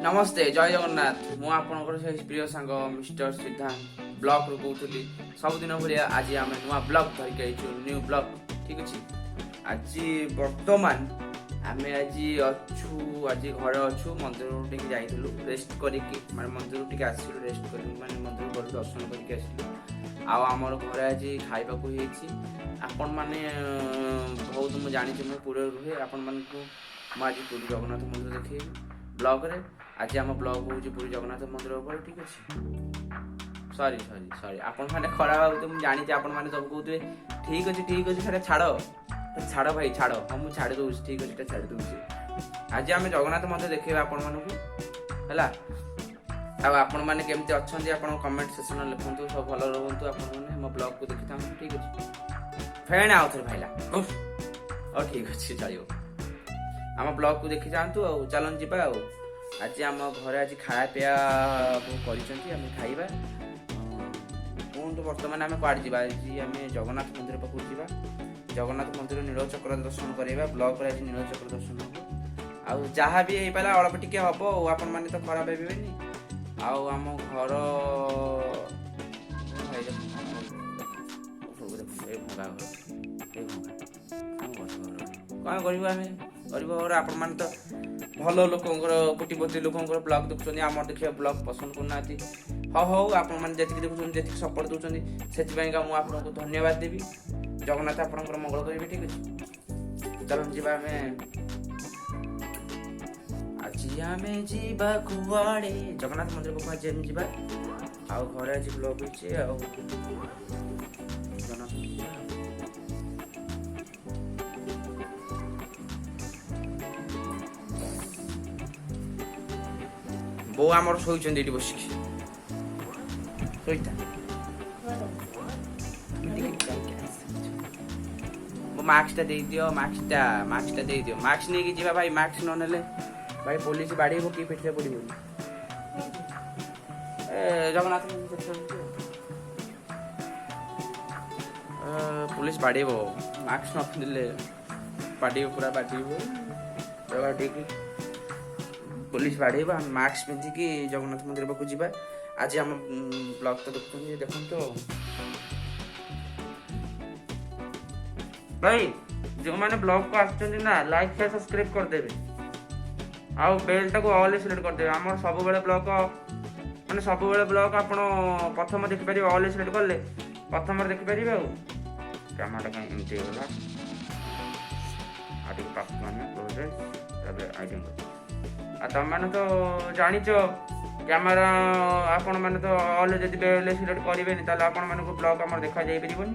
नमस्ते जय जगन्नाथ मु आपणकर से प्रिय सांग मिस्टर सिद्धांत ब्लॉग रू कहूली सबुदिन भाया आज आम नुआ ब्लॉग धरिक आईचु न्यू ब्लॉग ठीक अच्छे आज बर्तमान आम आज अच्छु आज घर अच्छु मंदिर टे जाइलु रेस्ट करके माने मंदिर टे आसिलु रेस्ट कर माने मंदिर गलु दर्शन करके आसिलु आमर घर आज खाइबा को हेछि आपण माने बहुत मु जानि मु पूरे रुहे आपण मान को मु आज पूरी जगन्नाथ मंदिर देखि ब्लॉग रे आज आम ब्लॉग हूँ पूरी जगन्नाथ मंदिर ऊपर ठीक अच्छे सॉरी सॉरी सॉरी आपण मैंने खराब भाव तो मुझे जानी आपण मैंने सब कहते ठीक अच्छे सारे छाड़ भाई छाड़ हाँ मुझे छाड़ दूसरी ठीक अच्छे छाड़ दूसरी आज आम जगन्नाथ मंदिर देखा आपण मानू आपण मैंने केमती अच्छा आप कमेंट सेक्शन लिखु सब भल रुहतु आपने मो ब्लॉग को देखी था ठीक अच्छे फेण आउ थे भाईला और ठीक अच्छे चलो आम ब्लॉग को देखी जातु चलन जा आज आम घर आज खाया पिया कर खाइबा कहतु बर्तमान आम कड़े जा आम जगन्नाथ मंदिर पाखु जा जगन्नाथ मंदिर नीलचक्र दर्शन करवा ब्लॉक आज नीलचक्र दर्शन हम आउ जहाँ भी हो पाला अल्प टिके हम आपण मैंने तो खराब भावेनि आम घर कौन कर आपण मैंने तो भल लोकंर कोटिपति लोकंर ब्लॉग देखुं आम देखिए ब्लॉग पसंद करना हाँ हौ आप जी देखुं जी सपोर्ट दूसरी से मुझे धन्यवाद देवी जगन्नाथ आपंकर मंगल करेंगे ठीक अच्छे चलो जीवा आज आम जीवा कुआड़े जगन्नाथ मंदिर को आज जीवा आउ घर आज ब्लॉग होचे बो आमर शोचंदी एटी बसिकी सोईता मास्कटा दे दियो मास्कटा दे दियो मास्क नहीं जीवा भाई मास्क न नेले भाई पुलिस बाड़ेबो कि पेटरे पड़िबो ए जगन्नाथ पुलिस बाड़ेबो मास्क न पिंधले बाड़ेबो पूरा बाड़ेबो जगह ठीक पुलिस बाड़ेबा मास्क पिंधिकी जगन्नाथ मंदिर पाखु जीवा आज आम ब्लॉग तो देखते तो भाई जो मैंने ब्लॉग को आसुचंदी ना लाइक शेयर सब्सक्राइब कर देबे आउ बेल टाको ऑल सिलेक्ट कर देबे हमर सब बेले ब्लॉग माने सब बेले ब्लॉग आपण प्रथम देखि परिबे ऑल सिलेक्ट करले प्रथम देखि परिबे आ टमाटो का एमटी होला आदि पास माने प्रोजेक्ट तबे आइडिया आ तुम मैंने तो जानिच कैमेरा आपण मैंने तो ऑल जब बेले सिलेक्ट करेंगे ताले आपण माने को ब्लॉग आम देखा जाई परिबनी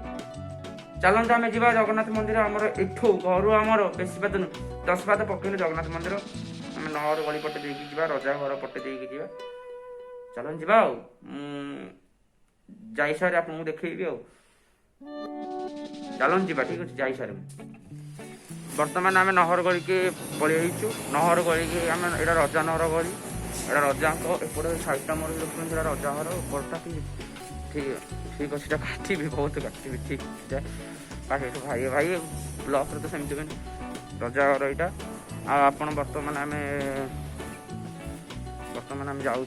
चलते आम जा जगन्नाथ मंदिर आमर एठू घर आमर बेसी बात नु 10 बात पकड़े जगन्नाथ मंदिर आम नहर गली पटे देकी जीवा रजा घर पटे देकी जीवा चलन जीवा जाई सारे आपन को देखैबी चलन जीवा ठीक अछि जाई सारे बर्तमान आम नहर गली के पलैचु नहर गली के आम एटा रजा नहर गली एटा रजा एपटे साइडटा मोर देखुन रजा घर ऊपरटा ठीक ठीक अच्छे काटी बहुत काटी ठीक काटे भाई भाई ब्लॉक तो सेमती रजा घर यहाँ आपन बर्तमान आम जाऊँ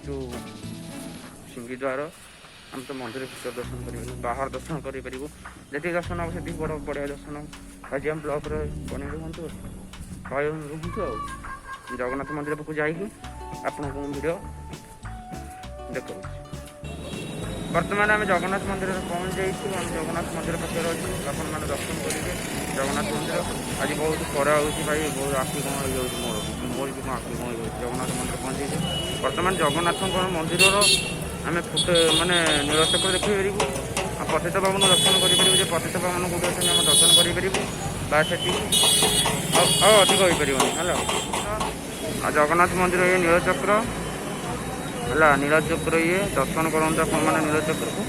सिंगीद्वार आम तो मंदिर भीतर दर्शन कर बाहर दर्शन करूँ जी दर्शन हम से बड़ बढ़िया दर्शन आज आम ब्लॉक बन रुहतु भय रुहतु जगन्नाथ मंदिर पाखु जाइए आपण वीडियो देख बर्तमान आम जगन्नाथ मंदिर पहुँच जाइए आम जगन्नाथ मंदिर पाखे अच्छे आपण मैंने दर्शन करेंगे जगन्नाथ मंदिर आज बहुत खरा हो भाई बहुत आखि कम हो मोर भी आखि कम हो जगन्नाथ मंदिर पहुँच जाइए बर्तमान जगन्नाथ मंदिर आम फुटे मानने नीलचक्र देखी पारू पतित पावन दर्शन करें पतित पावन कौटे अच्छे आम दर्शन करूँ बास अधिक हो पार है जगन्नाथ मंदिर ये नीलचक्र है नीलचक्र ये दर्शन करते मैंने नीलचक्र को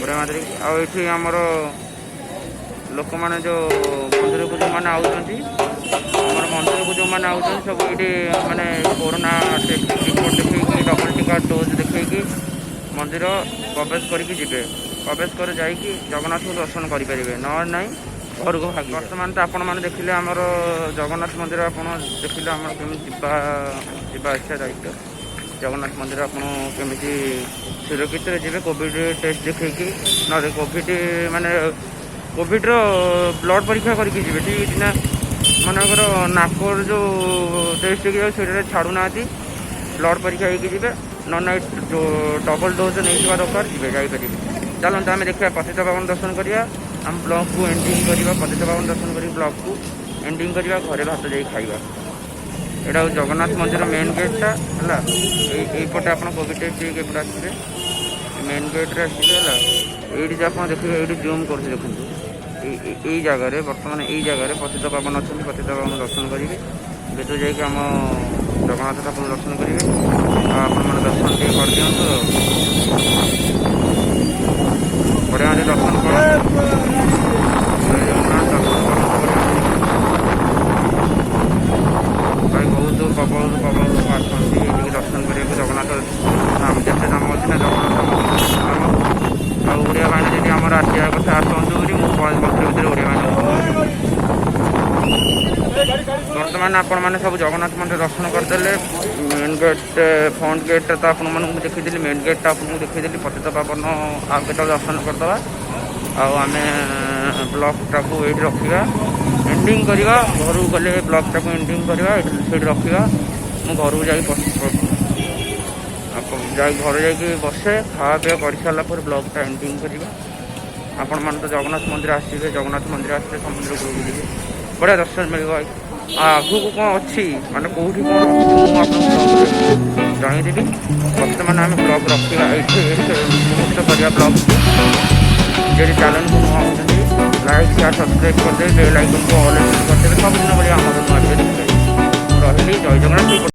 बड़े मात्र आठी आमर लोक मैंने जो मंदिर को जो मैंने आमर मंदिर को जो मैंने आउट सब ये मानने कोरोना टेस्ट रिपोर्ट देखी डबल टिकट डोज देखी मंदिर प्रवेश करके जी प्रवेश कर जगन्नाथ को दर्शन करेंगे ना ଘରକୁ ଭାଗି। ବର୍ତ୍ତମାନ ତ ଆପଣମାନେ ଦେଖିଲେ ଆମର ଜଗନ୍ନାଥ ମନ୍ଦିର, ଆପଣ ଦେଖିଲେ ଆମର କେମିତି ଯିବା ଆସିବା ଦାୟିତ୍ୱ। ଜଗନ୍ନାଥ ମନ୍ଦିର ଆପଣ କେମିତି ସୁରକ୍ଷିତରେ ଯିବେ, କୋଭିଡ଼ ଟେଷ୍ଟ ଦେଖେଇକି, ନହେଲେ କୋଭିଡ଼ର ବ୍ଲଡ଼ ପରୀକ୍ଷା କରିକି ଯିବେ। ଠିକ୍ ଅଛି ନା? ମନେକର ନାକର ଯେଉଁ ଟେଷ୍ଟ ଯାଉ ସେଇଟାରେ ଛାଡ଼ୁନାହାନ୍ତି, ବ୍ଲଡ଼ ପରୀକ୍ଷା ହେଇକି ଯିବେ, ନହେଲେ ଡବଲ୍ ଡୋଜ୍ ନେଇଯିବା ଦରକାର, ଯିବେ ଯାଇପାରିବେ। ଚାଲନ୍ତୁ ଆମେ ଦେଖିବା ପତିତପାବନ ଦର୍ଶନ କରିବା, ଆମ ବ୍ଲକ୍କୁ ଏଣ୍ଡିଂ କରିବା, ପତିତପାବନ ଦର୍ଶନ କରି ବ୍ଲକ୍କୁ ଏଣ୍ଡିଂ କରିବା, ଘରେ ଭାତ ଯାଇ ଖାଇବା। ଏଇଟା ହେଉଛି ଜଗନ୍ନାଥ ମନ୍ଦିର ମେନ୍ ଗେଟ୍ଟା ହେଲା। এইপଟେ ଆପଣ କୋଭିଡ଼ ଟେଷ୍ଟ ହେଇକି ଏପଟେ ଆସିବେ, ମେନ୍ ଗେଟ୍ରେ ଆସିବେ ହେଲା। ଏଇଠି ଯେ ଆପଣ ଦେଖିବେ, ଏଇଠି ଜୁମ୍ କରୁଛି ଦେଖନ୍ତୁ, ଏଇ ଜାଗାରେ ବର୍ତ୍ତମାନ ଏଇ ଜାଗାରେ ପତିତପାବନ ଅଛନ୍ତି। ପତିତପାବନ ଦର୍ଶନ କରିବେ, ଭିତରୁ ଯାଇକି ଆମ ଜଗନ୍ନାଥ ଠାକୁର ଦର୍ଶନ କରିବେ। ଆଉ ଆପଣମାନେ ଦର୍ଶନ ଟିକେ କରିଦିଅନ୍ତୁ, ବଢ଼ିଆ ଭାବେ ଦର୍ଶନ କରନ୍ତୁ। ଜୟ ଜଗନ୍ନାଥ, ଦର୍ଶନ କରନ୍ତୁ ବଢ଼ିଆ ଭାଇ। ବହୁତ ପ୍ରବଳ ଲୋକ ଆସନ୍ତି ଏଠିକି ଦର୍ଶନ କରିବାକୁ। ଜଗନ୍ନାଥ ଧାମ ଯେତେ ଧାମ ଅଛି ନା, ଜଗନ୍ନାଥ ଧାମ। ଆଉ ଓଡ଼ିଆ ଭାଇନା ଯଦି ଆମର ଆସିବା କଥା ଆସନ୍ତୁ ବୋଲି ମୁଁ ମନ୍ଦିର ଭିତରେ ଓଡ଼ିଆ ଭାଇନା ବର୍ତ୍ତମାନ ଆପଣମାନେ ସବୁ ଜଗନ୍ନାଥ ମନ୍ଦିର ଦର୍ଶନ କରିଦେଲେ। ମେନ୍ ଗେଟ୍ ଫ୍ରଣ୍ଟ ଗେଟ୍ଟା ତ ଆପଣମାନଙ୍କୁ ଦେଖିଥିଲି, ମେନ୍ ଗେଟ୍ଟା ଆପଣଙ୍କୁ ଦେଖେଇଦେଲି। ପତିତପାବନ ଆଉ କେତେବେଳେ ଦର୍ଶନ କରିଦେବା, ଆଉ ଆମେ ବ୍ଲକ୍ଟାକୁ ଏଇଠି ରଖିବା, ଏଣ୍ଡିଂ କରିବା। ଘରକୁ ଗଲେ ବ୍ଲକ୍ଟାକୁ ଏଣ୍ଡିଂ କରିବା, ସେଇଠି ରଖିବା। ମୁଁ ଘରକୁ ଘରେ ଯାଇକି ବସେ, ଖାଇବା ପିଇବା କରିସାରିଲା ପରେ ବ୍ଲଗ୍ଟା ଏଣ୍ଡିଂ କରିବା। ଆପଣମାନେ ତ ଜଗନ୍ନାଥ ମନ୍ଦିର ଆସିବେ, ଜଗନ୍ନାଥ ମନ୍ଦିର ଆସିଲେ ସମୁଦ୍ର କୂଳକୁ ଯିବେ, ବଢ଼ିଆ ଦର୍ଶନ ମିଳିବ। ଆଗକୁ କ'ଣ ଅଛି, ମାନେ କେଉଁଠି କ'ଣ ଅଛି, ମୁଁ ଆପଣଙ୍କୁ ବ୍ଲଗ୍ରେ ଜଣାଇଦେବି। ବର୍ତ୍ତମାନ ଆମେ ବ୍ଲଗ୍ ରଖିବା ଏଇଠି ମୁହୂର୍ତ୍ତ କରିବା ବ୍ଲଗ୍କୁ। ଯଦି ଚ୍ୟାନେଲ୍କୁ ନୂଆ ହେଉଛନ୍ତି, ଲାଇକ୍ ସେୟାର ସବସ୍କ୍ରାଇବ୍ କରିଦେବେ, ବେଲ୍ ଆଇକନ୍କୁ ଅଲ୍ କରିଦେବେ। ସବୁଦିନ ଭଳି ଆମର ନୂଆ ଭିଡ଼ିଓ ଦେଖିପାରିବେ। ମୁଁ ରହିଲି, ଜୟ ଜଗନ୍ନାଥ।